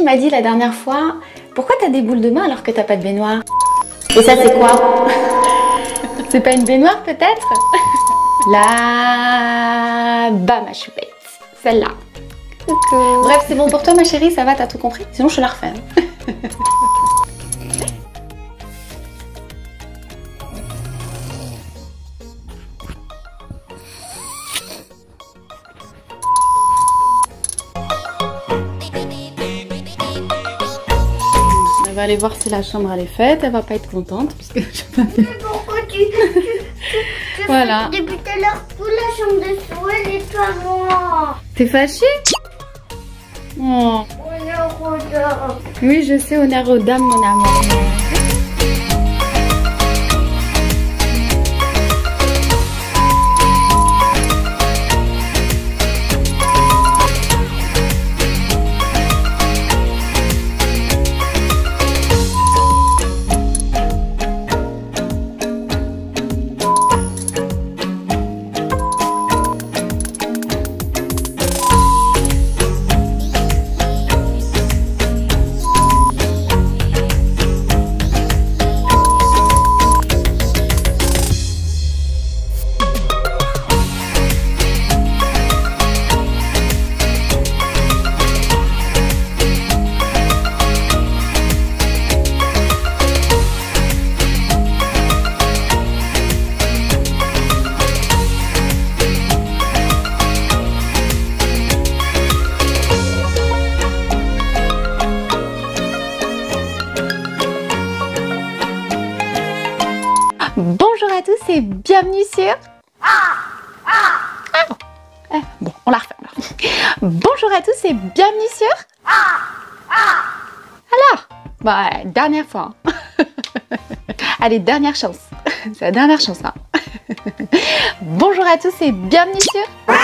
tu m'as dit la dernière fois, pourquoi t'as des boules de bain alors que t'as pas de baignoire? Et ça c'est quoi? C'est pas une baignoire peut-être? Là-bas ma choupette, celle-là. Bref, c'est bon pour toi ma chérie, ça va, t'as tout compris? Sinon je te la refais. Hein. Elle va aller voir si la chambre elle est faite, elle va pas être contente parce que je peux pas... Pourquoi tu Voilà. Depuis tout à l'heure, toute la chambre de Soël et toi moi. T'es fâchée? Oh. Honneur aux dames. Oui, je sais, honneur aux dames, mon amour. Bonjour à tous et bienvenue sur... Bon, on la refait. Bonjour à tous et bienvenue sur... Alors, bah, dernière fois. Hein. Allez, dernière chance. C'est la dernière chance là. Bonjour à tous et bienvenue sur...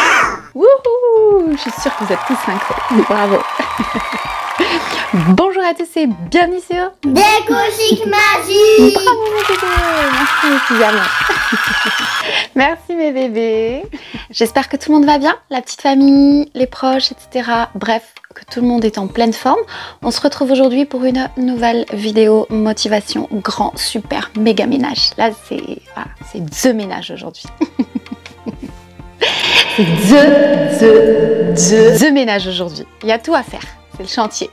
Wouhou! Je suis sûre que vous êtes tous synchro. Bravo. Bonjour à tous et bienvenue sur... Déco chic magique. Bravo mes bébés. Merci Suzanne. Merci mes bébés. J'espère que tout le monde va bien, la petite famille, les proches, etc. Bref, que tout le monde est en pleine forme. On se retrouve aujourd'hui pour une nouvelle vidéo motivation grand, super, méga ménage. Là, c'est The ménage aujourd'hui. C'est The ménage aujourd'hui. Il y a tout à faire. C'est le chantier.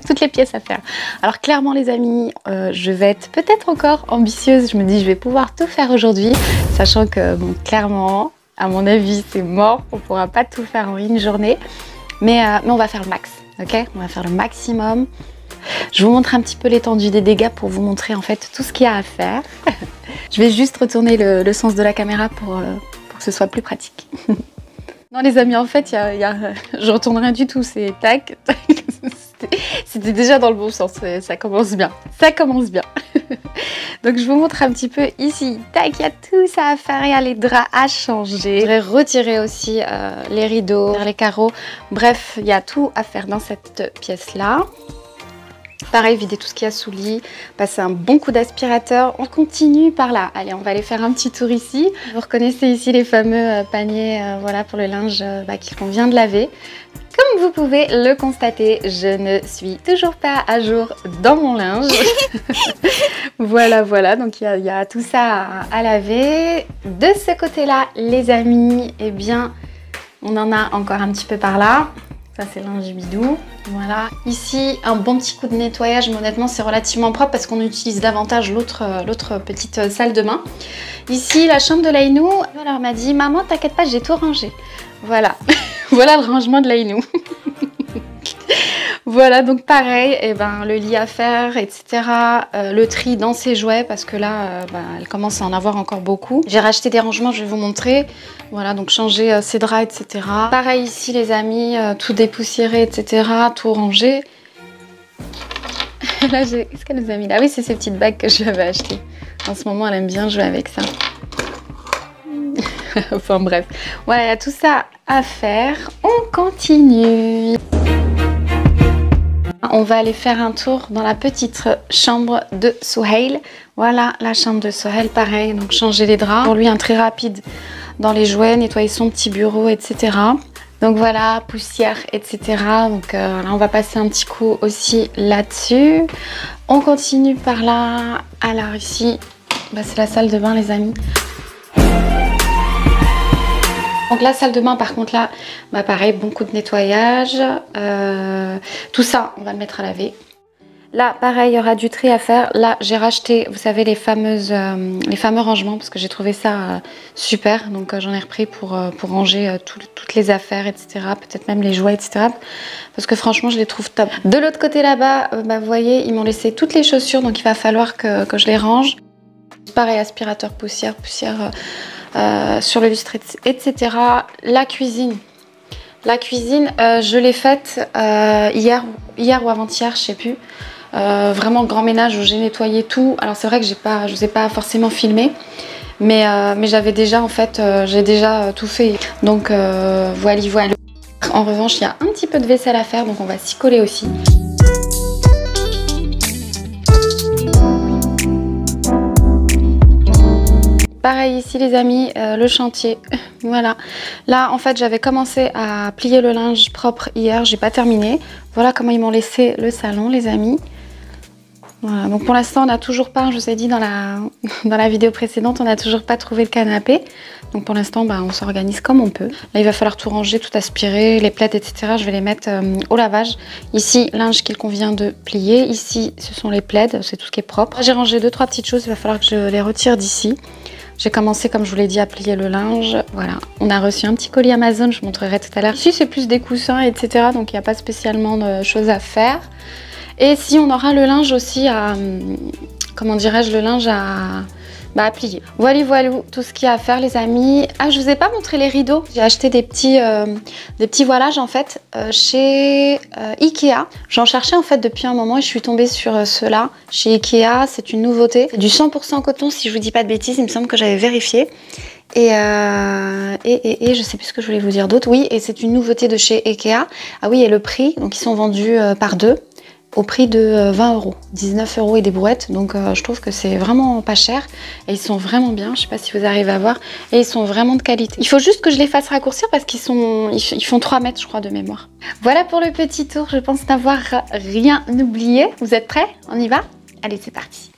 Toutes les pièces à faire. Alors clairement les amis, je vais être peut-être encore ambitieuse. Je me dis je vais pouvoir tout faire aujourd'hui. Sachant que bon, clairement, à mon avis, c'est mort. On ne pourra pas tout faire en une journée. Mais on va faire le max. Ok, on va faire le maximum. Je vous montre un petit peu l'étendue des dégâts pour vous montrer en fait tout ce qu'il y a à faire. Je vais juste retourner le sens de la caméra pour que ce soit plus pratique. Non les amis, en fait, je retourne rien du tout, c'est tac, tac. C'était déjà dans le bon sens, ça commence bien, ça commence bien. Donc je vous montre un petit peu ici, tac, il y a tout ça à faire, il y a les draps à changer. Je voudrais retirer aussi les rideaux, les carreaux, bref, il y a tout à faire dans cette pièce-là. Pareil, vider tout ce qu'il y a sous le lit, passer un bon coup d'aspirateur. On continue par là. Allez, on va aller faire un petit tour ici. Vous reconnaissez ici les fameux paniers voilà, pour le linge qu'on vient de laver. Comme vous pouvez le constater, je ne suis toujours pas à jour dans mon linge. Voilà. Donc il y a tout ça à laver. De ce côté-là, les amis, eh bien, on en a encore un petit peu par là. Ça c'est linge bidou, voilà. Ici, un bon petit coup de nettoyage, mais honnêtement c'est relativement propre parce qu'on utilise davantage l'autre petite salle de bain. Ici, la chambre de Laïnou, elle m'a dit « Maman, t'inquiète pas, j'ai tout rangé. » Voilà, voilà le rangement de Laïnou. Voilà, donc pareil, eh ben, le lit à faire, etc. Le tri dans ses jouets, parce que là, elle commence à en avoir encore beaucoup. J'ai racheté des rangements, je vais vous montrer. Voilà, donc changer ses draps, etc. Pareil ici, les amis, tout dépoussiéré, etc. Tout rangé. Là, qu'est-ce qu'elle nous a mis là? Oui, c'est ces petites bagues que je lui avais achetées. En ce moment, elle aime bien jouer avec ça. Enfin bref, voilà, il y a tout ça à faire. On continue. On va aller faire un tour dans la petite chambre de Souheil. Voilà la chambre de Souheil, pareil, donc changer les draps. Pour lui, un très rapide dans les jouets, nettoyer son petit bureau, etc. Donc voilà, poussière, etc. Donc là, on va passer un petit coup aussi là-dessus. On continue par là. Alors ici, bah, c'est la salle de bain, les amis. Donc la salle de bain, par contre là, bah pareil, bon coup de nettoyage. Tout ça, on va le mettre à laver. Là, pareil, il y aura du tri à faire. Là, j'ai racheté, vous savez, les fameux rangements parce que j'ai trouvé ça super. Donc j'en ai repris pour ranger toutes les affaires, etc. Peut-être même les jouets, etc. Parce que franchement, je les trouve top. De l'autre côté là-bas, bah, vous voyez, ils m'ont laissé toutes les chaussures, donc il va falloir que je les range. Pareil, aspirateur poussière sur le lustre, etc. La cuisine, je l'ai faite hier ou avant-hier, je sais plus. Vraiment grand ménage où j'ai nettoyé tout. Alors c'est vrai que je vous ai pas forcément filmé, mais j'avais déjà en fait, j'ai déjà tout fait. Donc voilà. En revanche, il y a un petit peu de vaisselle à faire, donc on va s'y coller aussi. Pareil ici les amis, le chantier, voilà. Là en fait j'avais commencé à plier le linge propre hier, j'ai pas terminé. Voilà comment ils m'ont laissé le salon les amis. Voilà, donc pour l'instant on n'a toujours pas, je vous ai dit dans la vidéo précédente, on n'a toujours pas trouvé le canapé. Donc pour l'instant bah, on s'organise comme on peut. Là il va falloir tout ranger, tout aspirer, les plaids etc. Je vais les mettre au lavage. Ici linge qu'il convient de plier, ici ce sont les plaids, c'est tout ce qui est propre. J'ai rangé 2-3 petites choses, il va falloir que je les retire d'ici. J'ai commencé, comme je vous l'ai dit, à plier le linge. Voilà, on a reçu un petit colis Amazon, je vous montrerai tout à l'heure. Ici, c'est plus des coussins, etc. Donc, il n'y a pas spécialement de choses à faire. Et si on aura le linge aussi à... Comment dirais-je, le linge à plier. Voilà, tout ce qu'il y a à faire, les amis. Ah, je vous ai pas montré les rideaux. J'ai acheté des petits voilages, en fait, chez Ikea. J'en cherchais, en fait, depuis un moment et je suis tombée sur ceux-là. Chez Ikea, c'est une nouveauté. C'est du 100% coton, si je vous dis pas de bêtises. Il me semble que j'avais vérifié. Et je sais plus ce que je voulais vous dire d'autre. Oui, et c'est une nouveauté de chez Ikea. Ah oui, et le prix, donc ils sont vendus par deux. Au prix de 20 €, 19 € et des brouettes, donc je trouve que c'est vraiment pas cher et ils sont vraiment bien, je sais pas si vous arrivez à voir, et ils sont vraiment de qualité. Il faut juste que je les fasse raccourcir parce qu'ils font 3 mètres je crois de mémoire. Voilà pour le petit tour, je pense n'avoir rien oublié. Vous êtes prêts? On y va? Allez, c'est parti.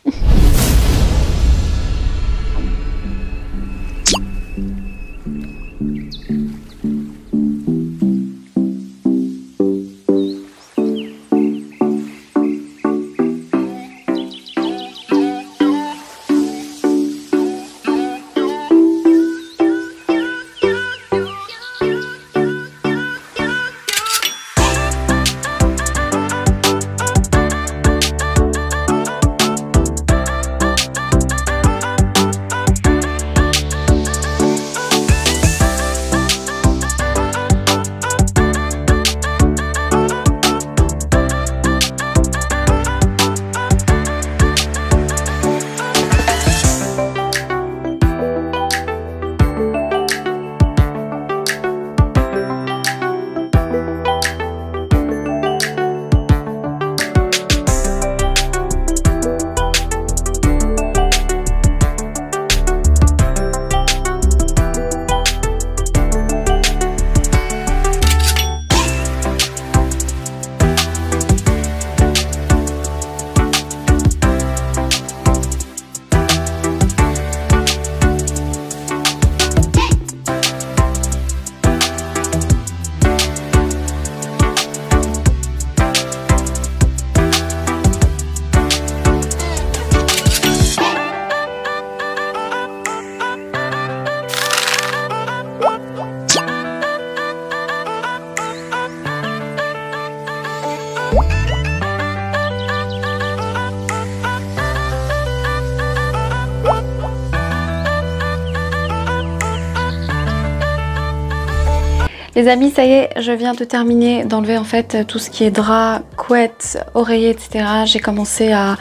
Les amis, ça y est, je viens de terminer d'enlever en fait tout ce qui est drap, couette, oreiller, etc. J'ai commencé à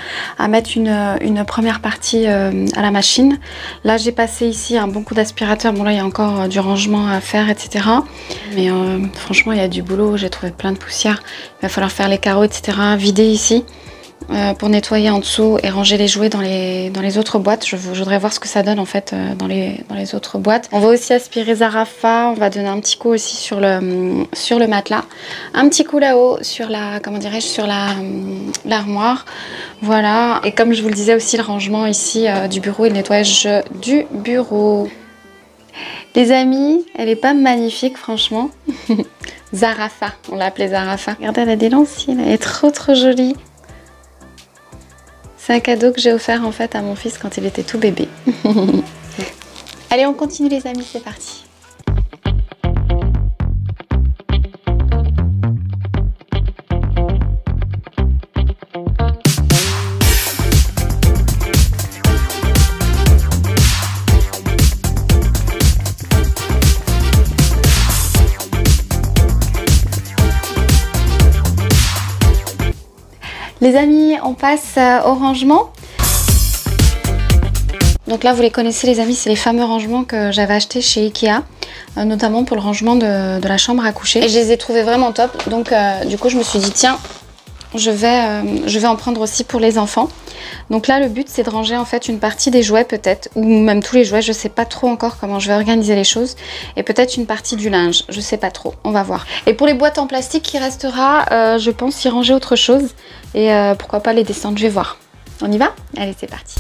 mettre une première partie à la machine. Là, j'ai passé ici un bon coup d'aspirateur. Bon, là, il y a encore du rangement à faire, etc. Mais franchement, il y a du boulot. J'ai trouvé plein de poussière. Il va falloir faire les carreaux, etc. Vider ici. pour nettoyer en dessous et ranger les jouets dans les autres boîtes. Je voudrais voir ce que ça donne en fait dans les autres boîtes. On va aussi aspirer Zarafa, on va donner un petit coup aussi sur le matelas, un petit coup là-haut sur la, comment dirais-je, sur l'armoire. Voilà, et comme je vous le disais aussi, le rangement ici du bureau et le nettoyage du bureau. Les amis, elle est pas magnifique franchement. Zarafa, on l'a appelée Zarafa. Regardez, elle a des lentilles, elle est trop jolie. C'est un cadeau que j'ai offert en fait à mon fils quand il était tout bébé. Allez, on continue les amis, c'est parti. Les amis, on passe au rangement. Donc là, vous les connaissez les amis, c'est les fameux rangements que j'avais achetés chez Ikea, notamment pour le rangement de la chambre à coucher. Et je les ai trouvés vraiment top. Donc du coup, je me suis dit, tiens, je vais en prendre aussi pour les enfants. Donc là, le but, c'est de ranger en fait une partie des jouets peut-être, ou même tous les jouets. Je sais pas trop encore comment je vais organiser les choses. Et peut-être une partie du linge, je sais pas trop, on va voir. Et pour les boîtes en plastique, il restera, je pense, y ranger autre chose. Et pourquoi pas les descendre, je vais voir. On y va? Allez, c'est parti.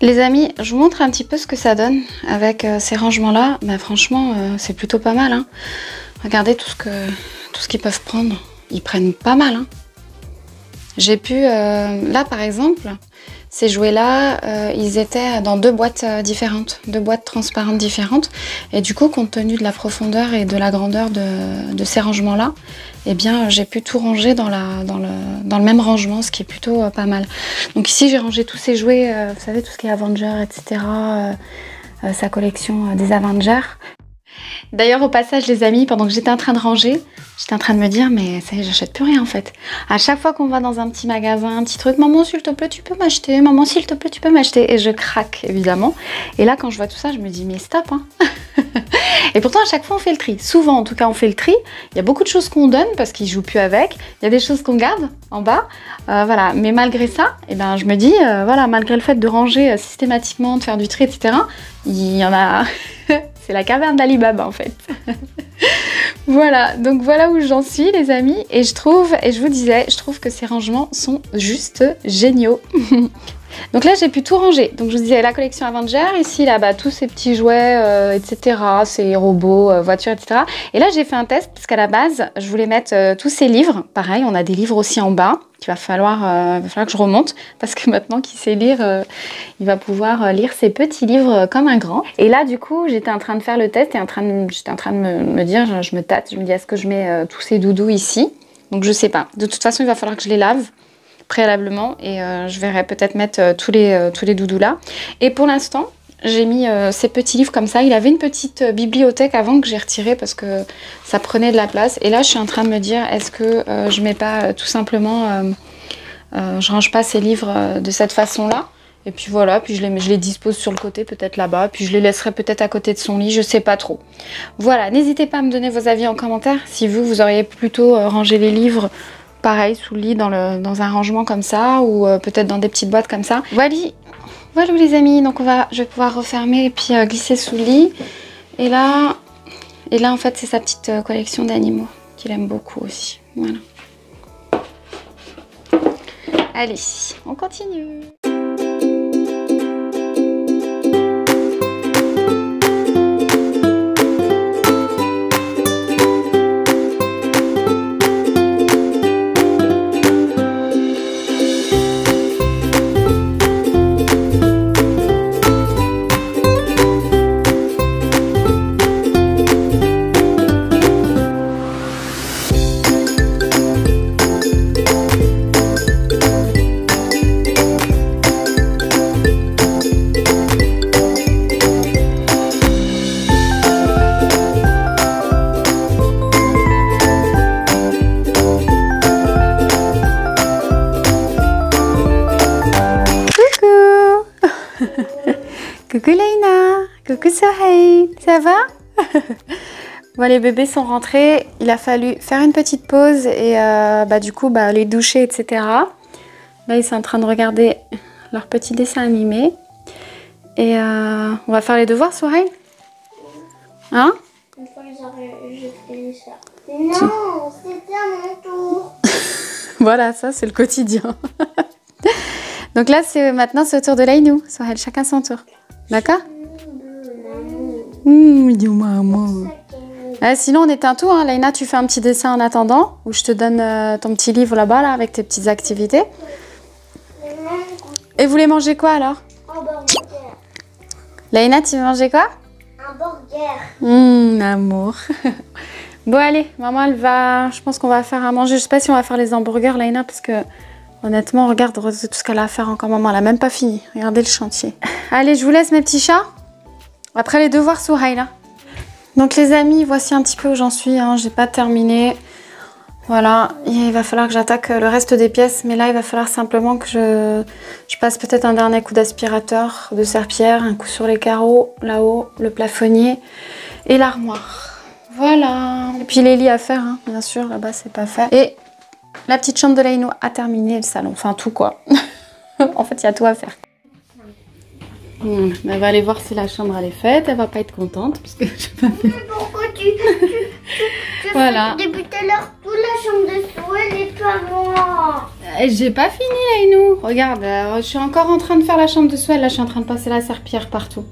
Les amis, je vous montre un petit peu ce que ça donne avec ces rangements-là. Bah, franchement, c'est plutôt pas mal. Hein. Regardez tout ce qu'ils peuvent prendre. Ils prennent pas mal. Hein. J'ai pu... là, par exemple, ces jouets-là, ils étaient dans deux boîtes différentes. Deux boîtes transparentes différentes. Et du coup, compte tenu de la profondeur et de la grandeur de ces rangements-là, eh bien, j'ai pu tout ranger dans le même rangement, ce qui est plutôt pas mal. Donc ici, j'ai rangé tous ces jouets, vous savez, tout ce qui est Avengers, etc. Sa collection des Avengers. D'ailleurs, au passage, les amis, pendant que j'étais en train de ranger, j'étais en train de me dire, mais ça y est, j'achète plus rien en fait. À chaque fois qu'on va dans un petit magasin, un petit truc, maman, s'il te plaît, tu peux m'acheter, maman, s'il te plaît, tu peux m'acheter. Et je craque, évidemment. Et là, quand je vois tout ça, je me dis, mais stop, hein. Et pourtant, à chaque fois, on fait le tri. Souvent, en tout cas, on fait le tri. Il y a beaucoup de choses qu'on donne parce qu'ils jouent plus avec. Il y a des choses qu'on garde en bas. Voilà. Mais malgré ça, eh ben, je me dis, voilà, malgré le fait de ranger systématiquement, de faire du tri, etc., il y en a... C'est la caverne d'Ali Baba en fait. Voilà, donc voilà où j'en suis les amis. Et je trouve, et je vous disais, je trouve que ces rangements sont juste géniaux. Donc là j'ai pu tout ranger. Donc je vous disais la collection Avenger, ici là-bas tous ces petits jouets, etc. Ces robots, voitures, etc. Et là j'ai fait un test parce qu'à la base je voulais mettre tous ces livres. Pareil, on a des livres aussi en bas qu'il va falloir que je remonte parce que maintenant qu'il sait lire, il va pouvoir lire ces petits livres comme un grand. Et là du coup j'étais en train de faire le test et j'étais en train de me dire, je me tâte, je me dis est-ce que je mets tous ces doudous ici? Donc je sais pas. De toute façon il va falloir que je les lave préalablement et je verrai peut-être mettre tous les doudous là. Et pour l'instant j'ai mis ces petits livres comme ça. Il avait une petite bibliothèque avant que j'ai retiré parce que ça prenait de la place. Et là je suis en train de me dire est-ce que je mets pas tout simplement je range pas ces livres de cette façon là. Et puis voilà, puis je les dispose sur le côté, peut-être là-bas, puis je les laisserai peut-être à côté de son lit, je sais pas trop. Voilà, n'hésitez pas à me donner vos avis en commentaire si vous auriez plutôt rangé les livres pareil sous le lit dans un rangement comme ça ou peut-être dans des petites boîtes comme ça. Voilà les amis, donc je vais pouvoir refermer et puis glisser sous le lit. Et là en fait c'est sa petite collection d'animaux qu'il aime beaucoup aussi. Voilà. Allez, on continue. Coucou Leïna. Coucou Sohail. Ça va? Bon, les bébés sont rentrés. Il a fallu faire une petite pause et du coup les doucher, etc. Là, ils sont en train de regarder leur petit dessin animé. Et on va faire les devoirs, Sohail? Hein? Une fois j'ai fait ça. Non, c'était à mon tour. Voilà, ça c'est le quotidien. Donc là, maintenant c'est au tour de Laïnou. Sohail, chacun son tour. D'accord? Maman. Sinon, on éteint tout. Hein. Laïna, tu fais un petit dessin en attendant. Ou je te donne ton petit livre là-bas là, avec tes petites activités. Et vous voulez manger quoi alors? Un burger. Laïna, tu veux manger quoi? Un burger. Amour. Bon, allez, maman, elle va... Je pense qu'on va faire à manger. Je sais pas si on va faire les hamburgers, Laïna, parce que honnêtement, regarde tout ce qu'elle a à faire encore, maman. Elle a même pas fini. Regardez le chantier. Allez, je vous laisse, mes petits chats. Après les devoirs, Sohail, là. Donc, les amis, voici un petit peu où j'en suis. Hein. J'ai pas terminé. Voilà, il va falloir que j'attaque le reste des pièces, mais là il va falloir simplement que je passe peut-être un dernier coup d'aspirateur, de serpillière, un coup sur les carreaux, là-haut, le plafonnier et l'armoire. Voilà. Et puis les lits à faire, hein, bien sûr, là-bas c'est pas fait. Et la petite chambre de Laïnou a terminé, le salon, enfin tout quoi. En fait il y a tout à faire. Elle va aller voir si la chambre elle est faite, elle va pas être contente parce que je pas fait. Mais pourquoi tu voilà. Depuis tout à l'heure, toute la chambre de Sohail et toi moi. J'ai pas fini Laïnou. Regarde, je suis encore en train de faire la chambre de Sohail. Là, je suis en train de passer la serpillière partout.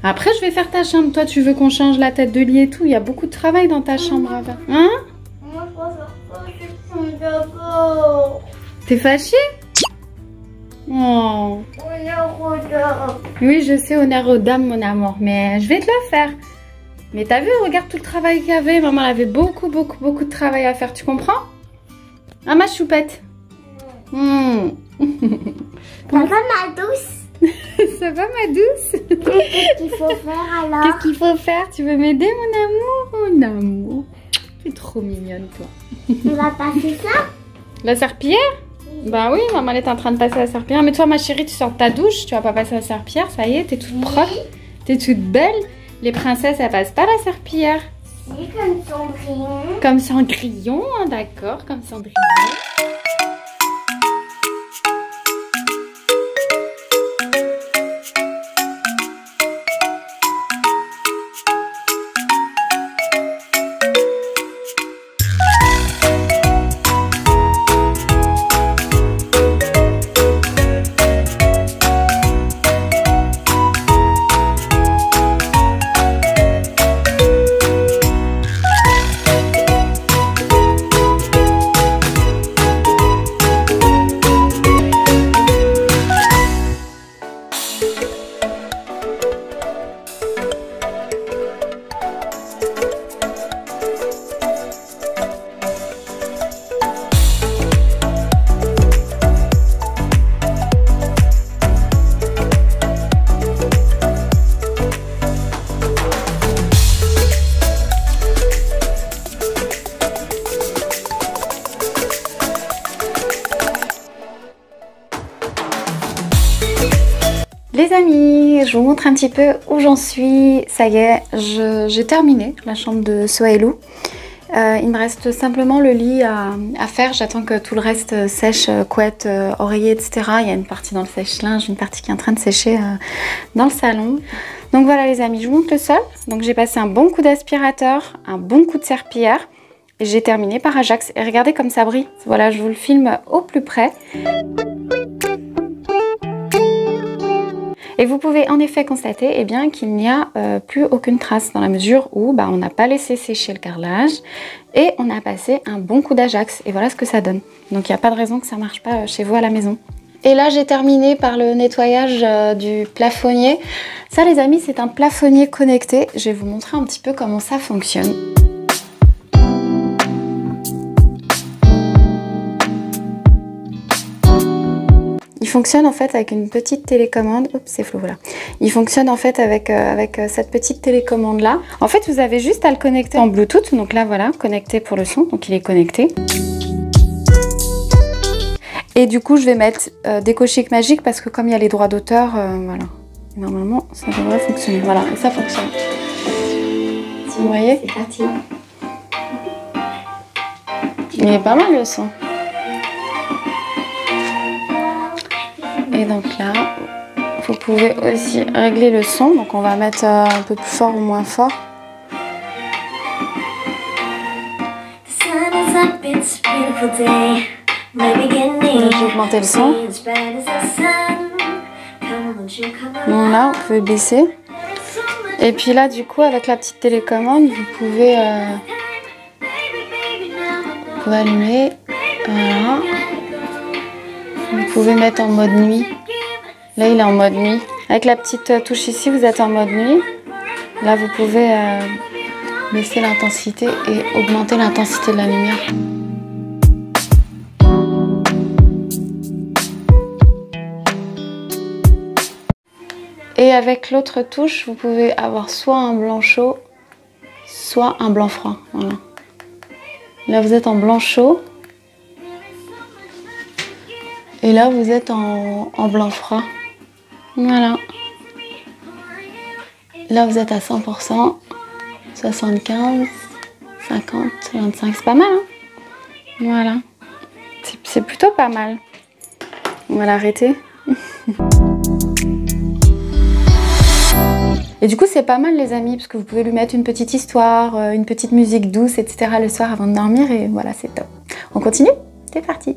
Après, je vais faire ta chambre. Toi, tu veux qu'on change la tête de lit et tout. Il y a beaucoup de travail dans ta chambre. Hein? Moi, je préfère pas cette chambre d'abord. T'es fâchée? Oh. Honneur aux dames. Oui, je sais, honneur aux dames, mon amour. Mais je vais te le faire. Mais t'as vu, regarde tout le travail qu'il y avait. Maman, elle avait beaucoup de travail à faire. Tu comprends? Ah, ma choupette. Ça va, ma douce? Ça va, ma douce? Qu'est-ce qu'il faut faire alors? Qu'est-ce qu'il faut faire? Tu veux m'aider, mon amour? Mon amour. Tu es trop mignonne, toi. Tu vas passer ça? La serpillière? Bah oui, maman elle est en train de passer la serpillière. Mais toi, ma chérie, tu sors de ta douche. Tu vas pas passer la serpillière. Ça y est, t'es toute propre. T'es toute belle. Les princesses, elles passent pas la serpillière. Si, comme Cendrillon. Comme Cendrillon, hein, d'accord, comme Cendrillon. Les amis, je vous montre un petit peu où j'en suis. Ça y est, j'ai terminé la chambre de Sohailou. Il me reste simplement le lit à faire. J'attends que tout le reste sèche, couette, oreiller, etc. Il y a une partie dans le sèche-linge, une partie qui est en train de sécher dans le salon. Donc voilà les amis, je vous montre le sol. Donc j'ai passé un bon coup d'aspirateur, un bon coup de serpillière. Et j'ai terminé par Ajax. Et regardez comme ça brille. Voilà, je vous le filme au plus près. Et vous pouvez en effet constater qu'il n'y a plus aucune trace dans la mesure où on n'a pas laissé sécher le carrelage et on a passé un bon coup d'Ajax. Et voilà ce que ça donne. Donc il n'y a pas de raison que ça ne marche pas chez vous à la maison. Et là j'ai terminé par le nettoyage du plafonnier. Ça les amis, c'est un plafonnier connecté. Je vais vous montrer un petit peu comment ça fonctionne. Il fonctionne en fait avec une petite télécommande. Oups, c'est flou, voilà. Il fonctionne en fait avec cette petite télécommande là. En fait, vous avez juste à le connecter en Bluetooth. Donc là, voilà, connecté pour le son. Donc il est connecté. Et du coup, je vais mettre des cochiques magiques parce que comme il y a les droits d'auteur, voilà. Normalement, ça devrait fonctionner. Voilà, et ça fonctionne. Vous voyez? C'est parti. Il est pas mal le son. Et donc là, vous pouvez aussi régler le son. Donc on va mettre un peu plus fort ou moins fort. Là, je vais augmenter le son. Bon, là, vous pouvez baisser. Et puis là, du coup, avec la petite télécommande, vous pouvez allumer. Voilà. Vous pouvez mettre en mode nuit. Là, il est en mode nuit. Avec la petite touche ici, vous êtes en mode nuit. Là, vous pouvez baisser l'intensité et augmenter l'intensité de la lumière. Et avec l'autre touche, vous pouvez avoir soit un blanc chaud, soit un blanc froid. Voilà. Là, vous êtes en blanc chaud. Et là, vous êtes en blanc froid. Voilà. Là, vous êtes à 100%. 75, 50, 25. C'est pas mal, hein? Voilà. C'est plutôt pas mal. On va l'arrêter. Et du coup, c'est pas mal, les amis, parce que vous pouvez lui mettre une petite histoire, une petite musique douce, etc. le soir avant de dormir. Et voilà, c'est top. On continue? C'est parti.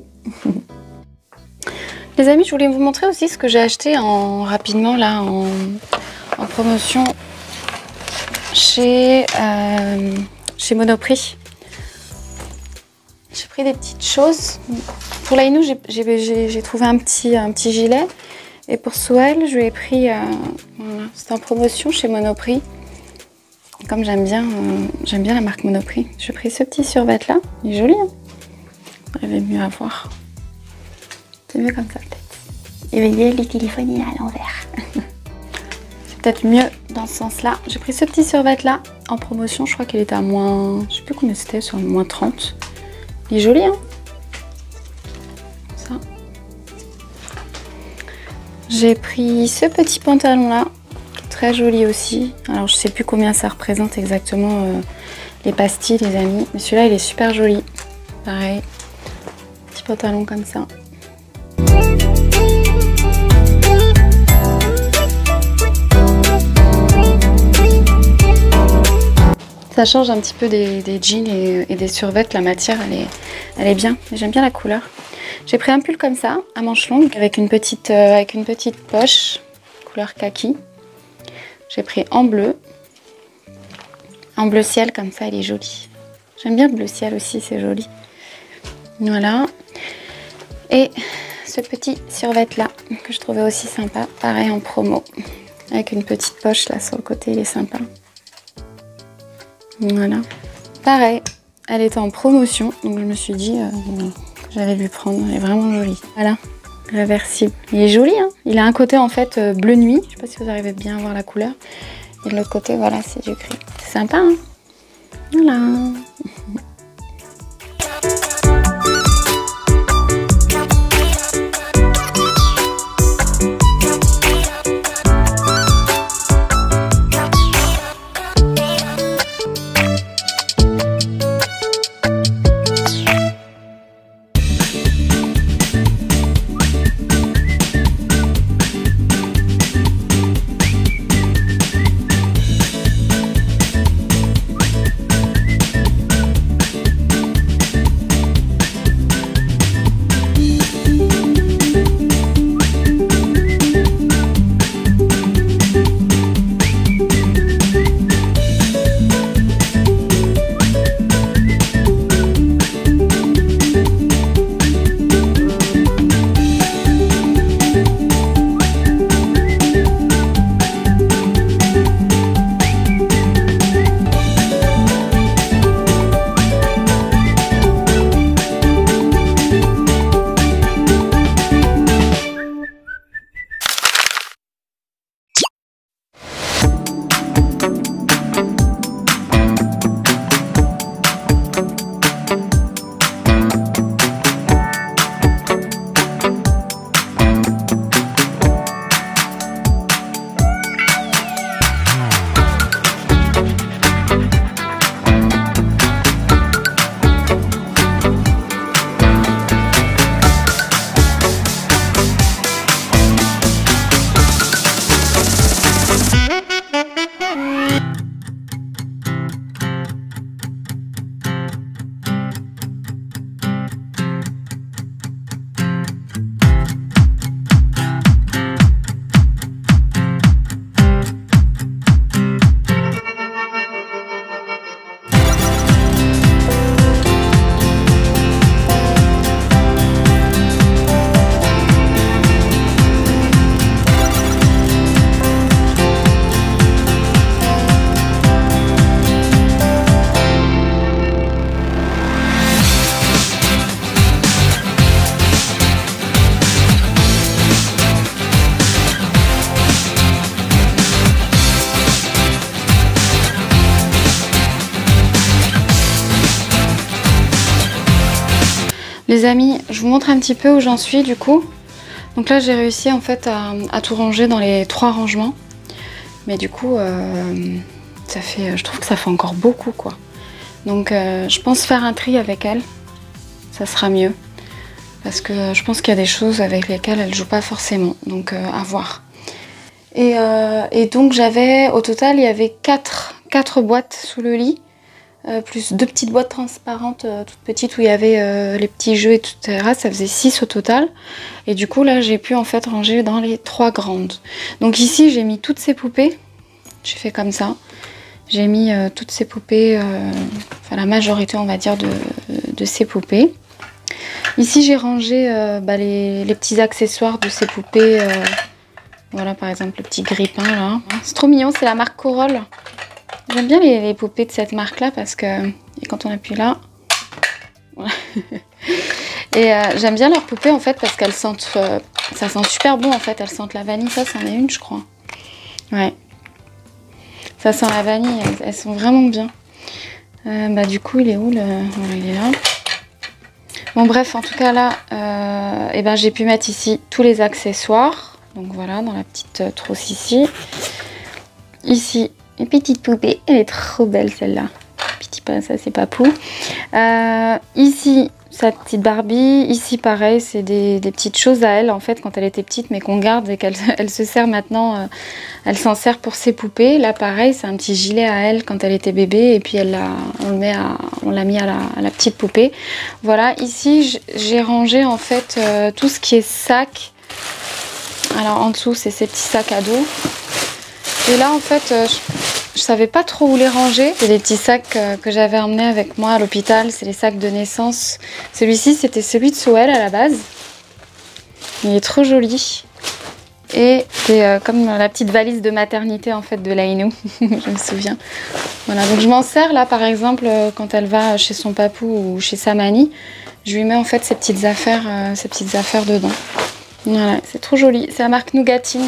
Les amis, je voulais vous montrer aussi ce que j'ai acheté rapidement là en promotion chez Monoprix. J'ai pris des petites choses. Pour Laïnou, j'ai trouvé un petit gilet. Et pour Souel, je lui ai pris, voilà, c'était en promotion chez Monoprix. Comme j'aime bien la marque Monoprix, j'ai pris ce petit survêt là. Il est joli, hein? Il va mieux à voir. C'est mieux comme ça peut-être. Et voyez, le téléphone il est à l'envers. C'est peut-être mieux dans ce sens-là. J'ai pris ce petit survêt là en promotion. Je crois qu'il était à moins, je sais plus combien c'était, sur moins 30. Il est joli, hein? Ça. J'ai pris ce petit pantalon là, très joli aussi. Alors je sais plus combien ça représente exactement les pastilles, les amis. Mais celui-là il est super joli. Pareil, petit pantalon comme ça. Ça change un petit peu des jeans et des survêtements. La matière elle est bien. J'aime bien la couleur. J'ai pris un pull comme ça, à manches longues, avec une petite poche, couleur kaki. J'ai pris en bleu ciel comme ça, il est joli. J'aime bien le bleu ciel aussi, c'est joli. Voilà. Et ce petit survêt là, que je trouvais aussi sympa, pareil en promo. Avec une petite poche là sur le côté, il est sympa. Voilà. Pareil, elle était en promotion, donc je me suis dit... j'allais lui prendre, elle est vraiment jolie. Voilà, réversible. Il est joli, hein. Il a un côté en fait bleu nuit. Je sais pas si vous arrivez bien à voir la couleur. Et de l'autre côté, voilà, c'est du gris. C'est sympa, hein. Voilà. Les amis, je vous montre un petit peu où j'en suis du coup. Donc là j'ai réussi en fait à tout ranger dans les 3 rangements. Mais du coup, ça fait, je trouve que ça fait encore beaucoup quoi. Donc je pense faire un tri avec elle, ça sera mieux. Parce que je pense qu'il y a des choses avec lesquelles elle joue pas forcément. Donc à voir. Et donc j'avais, au total, il y avait 4 boîtes sous le lit. Plus 2 petites boîtes transparentes toutes petites où il y avait les petits jeux, etc. Ça faisait 6 au total. Et du coup là j'ai pu en fait ranger dans les 3 grandes. Donc ici j'ai mis toutes ces poupées. J'ai fait comme ça. J'ai mis toutes ces poupées, enfin la majorité on va dire de ces poupées. Ici j'ai rangé les petits accessoires de ces poupées. Voilà par exemple le petit grippin là. C'est trop mignon, c'est la marque Corolle. J'aime bien les poupées de cette marque là parce que et quand on appuie là, voilà. Et j'aime bien leurs poupées en fait parce qu'elles sentent, ça sent super bon en fait, elles sentent la vanille, ça c'en est une je crois. Ouais, ça sent la vanille, elles sont vraiment bien. Du coup il est où le... Voilà, il est là. Bon bref, en tout cas là, j'ai pu mettre ici tous les accessoires. Donc voilà, dans la petite trousse ici. Ici, une petite poupée. Elle est trop belle celle-là. Petit pas, ça c'est Papou. Ici, sa petite Barbie. Ici, pareil, c'est des petites choses à elle en fait quand elle était petite, mais qu'on garde et qu'elle se sert maintenant. Elle s'en sert pour ses poupées. Là, pareil, c'est un petit gilet à elle quand elle était bébé et puis on l'a mis à la petite poupée. Voilà, ici, j'ai rangé en fait tout ce qui est sac. Alors en dessous, c'est ces petits sacs à dos. Et là, en fait, je savais pas trop où les ranger. C'est des petits sacs que j'avais emmenés avec moi à l'hôpital. C'est les sacs de naissance. Celui-ci, c'était celui de Soël à la base. Il est trop joli. Et c'est comme la petite valise de maternité en fait de Laïnou. Je me souviens. Voilà, donc je m'en sers là par exemple quand elle va chez son papou ou chez sa mamie. Je lui mets en fait ces petites affaires dedans. Voilà, c'est trop joli. C'est la marque Nougatine.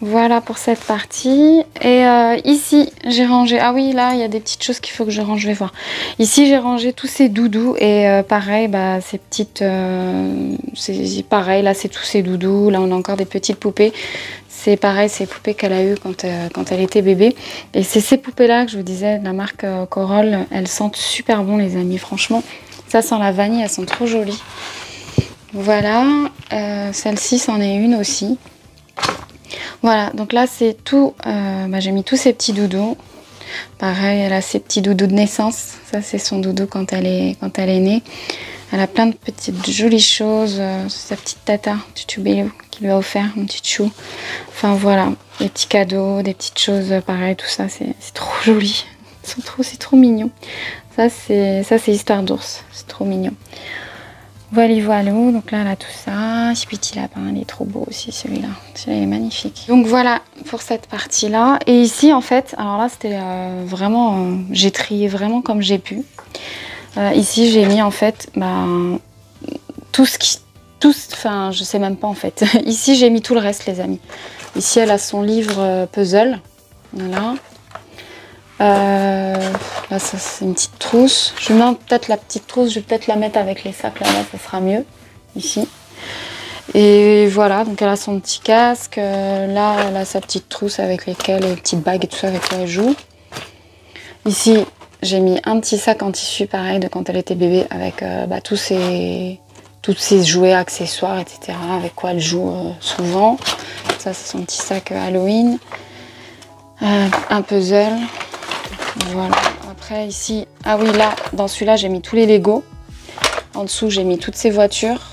Voilà pour cette partie. Et ici, j'ai rangé... Ah oui, là, il y a des petites choses qu'il faut que je range. Je vais voir. Ici, j'ai rangé tous ces doudous. Et pareil, ces petites... c'est pareil, là, c'est tous ces doudous. Là, on a encore des petites poupées. C'est pareil, ces poupées qu'elle a eues quand elle était bébé. Et c'est ces poupées-là que je vous disais, de la marque Corolle. Elles sentent super bon, les amis. Franchement, ça sent la vanille. Elles sont trop jolies. Voilà, celle-ci c'en est une aussi. Voilà, donc là c'est tout, j'ai mis tous ces petits doudous. Pareil, elle a ses petits doudous de naissance. Ça c'est son doudou quand elle est née. Elle a plein de petites jolies choses. C'est sa petite tata, Tutu-Bélou, qui lui a offert un petit chou. Enfin voilà, des petits cadeaux, des petites choses pareil, tout ça c'est trop joli. C'est trop mignon. Ça c'est Histoire d'ours, c'est trop mignon. Voilà, donc là, elle a tout ça. Ce petit lapin, il est trop beau aussi, celui-là. Celui-là, il est magnifique. Donc voilà pour cette partie-là. Et ici, en fait, alors là, c'était vraiment... j'ai trié vraiment comme j'ai pu. Ici, j'ai mis, en fait, tout ce qui... Enfin, je sais même pas, en fait. Ici, j'ai mis tout le reste, les amis. Ici, elle a son livre puzzle. Voilà. Là ça c'est une petite trousse. Je mets peut-être la petite trousse, je vais peut-être la mettre avec les sacs là-bas, ça sera mieux ici. Et voilà, donc elle a son petit casque. Là elle a sa petite trousse avec les petites bagues et tout ça avec lesquelles elle joue. Ici j'ai mis un petit sac en tissu pareil de quand elle était bébé avec tous ses jouets, accessoires, etc. Avec quoi elle joue souvent. Ça c'est son petit sac Halloween. Un puzzle. Voilà, après ici, ah oui là, dans celui-là j'ai mis tous les Lego. En dessous j'ai mis toutes ces voitures.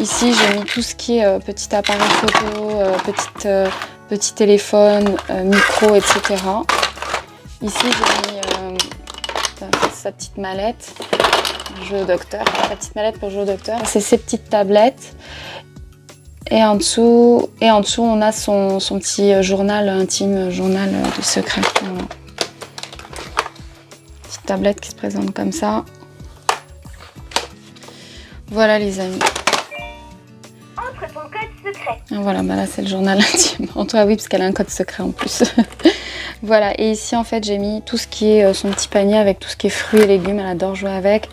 Ici j'ai mis tout ce qui est petit appareil photo, petit téléphone, micro, etc. Ici j'ai mis sa petite mallette, jeu au docteur, sa petite mallette pour jouer au docteur. C'est ses petites tablettes. Et en dessous on a son petit journal intime, journal de secret. Voilà. Tablette qui se présente comme ça. Voilà les amis. Entre ton code secret. Ah, voilà, là c'est le journal intime. En tout cas oui, parce qu'elle a un code secret en plus. Voilà, et ici en fait j'ai mis tout ce qui est son petit panier avec tout ce qui est fruits et légumes. Elle adore jouer avec.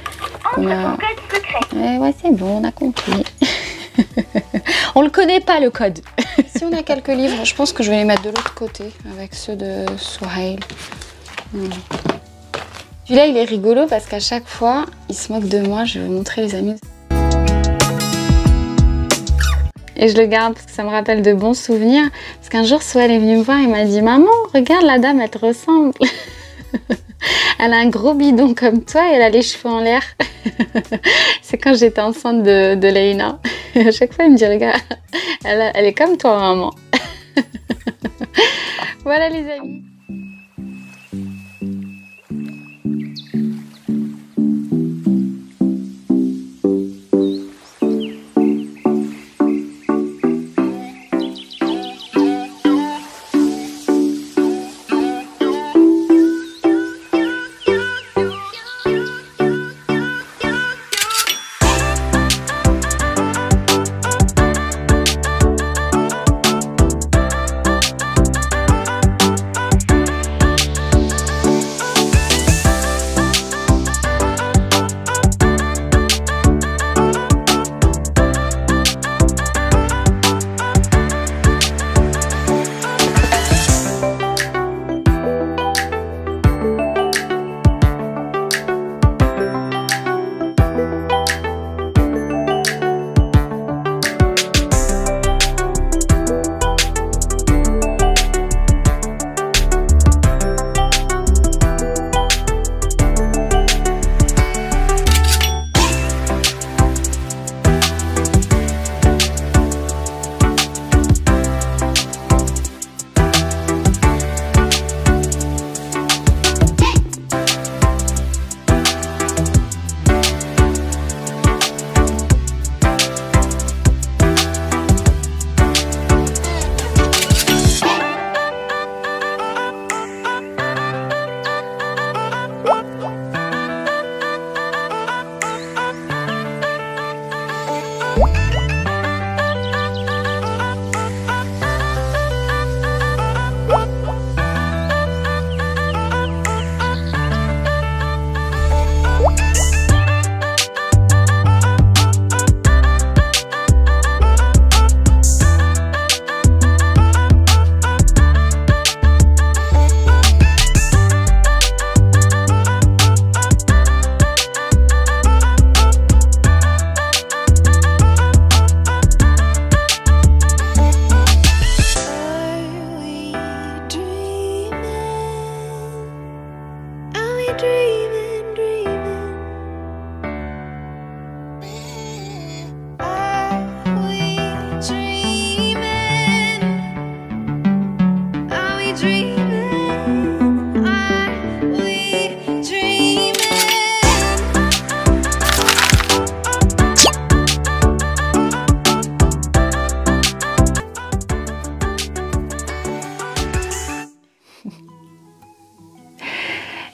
Entre ton code secret. fait. Ouais, c'est bon, on a compris. On le connaît pas, le code. Si on a quelques livres, je pense que je vais les mettre de l'autre côté avec ceux de Souhail. Celui-là, il est rigolo parce qu'à chaque fois, il se moque de moi. Je vais vous montrer, les amis. Et je le garde parce que ça me rappelle de bons souvenirs. Parce qu'un jour, Souhail est venu me voir et m'a dit « Maman, regarde, la dame, elle te ressemble. Elle a un gros bidon comme toi et elle a les cheveux en l'air. » C'est quand j'étais enceinte de Leïna. À chaque fois, il me dit « Regarde, elle est comme toi, maman. » Voilà, les amis.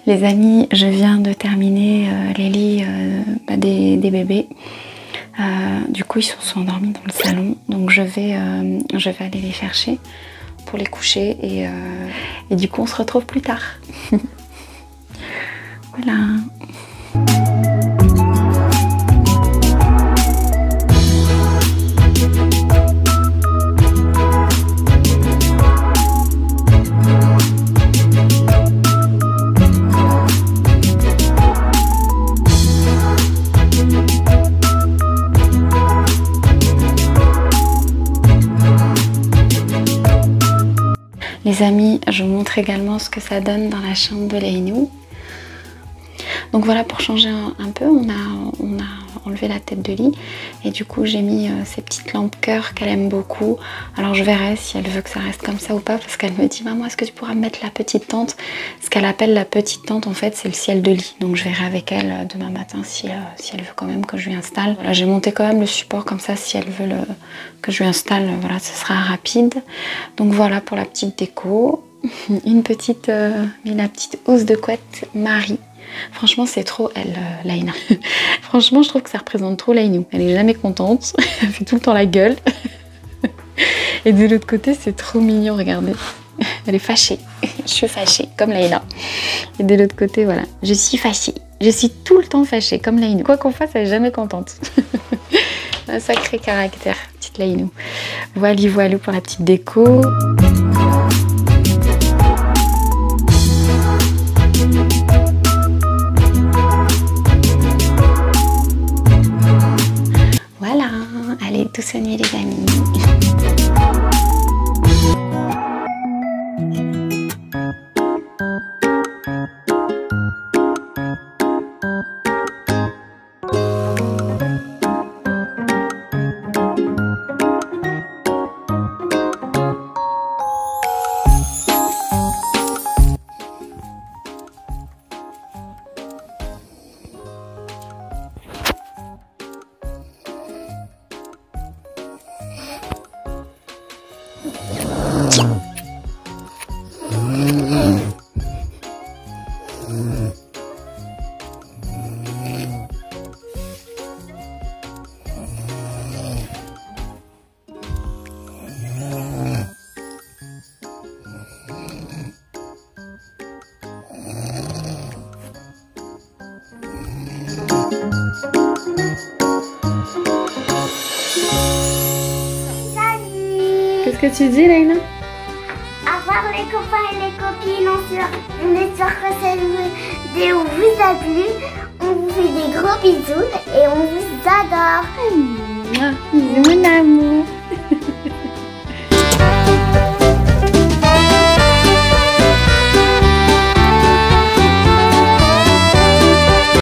Les amis, je viens de terminer les lits des bébés. Du coup, ils sont endormis dans le salon. Donc, je vais aller les chercher pour les coucher. Et du coup, on se retrouve plus tard. Voilà. Les amis, je vous montre également ce que ça donne dans la chambre de Leinou. Donc voilà, pour changer un peu, on a enlevé la tête de lit et du coup j'ai mis ces petites lampes cœur qu'elle aime beaucoup. Alors je verrai si elle veut que ça reste comme ça ou pas, parce qu'elle me dit « Maman, est-ce que tu pourras me mettre la petite tente ?» Ce qu'elle appelle la petite tente, en fait, c'est le ciel de lit. Donc je verrai avec elle demain matin si elle veut quand même que je lui installe. Voilà, j'ai monté quand même le support comme ça, si elle veut que je lui installe, voilà, ce sera rapide. Donc voilà pour la petite déco. La petite housse de couette Marie. Franchement, c'est trop elle, Laïna. Franchement, je trouve que ça représente trop Leinou. Elle est jamais contente, elle fait tout le temps la gueule. Et de l'autre côté, c'est trop mignon, regardez. Elle est fâchée. Je suis fâchée, comme Laïna. Et de l'autre côté, voilà, je suis fâchée. Je suis tout le temps fâchée, comme Laïnou. Quoi qu'on fasse, elle est jamais contente. Un sacré caractère, petite Laïnou. Voilà pour la petite déco. Voilà, allez, douce nuit les amis. Qu'est-ce que tu dis, Laïna? Au revoir les copains et les copines, on espère que cette vidéo vous a plu. On vous fait des gros bisous et on vous adore. Bisous mon amour.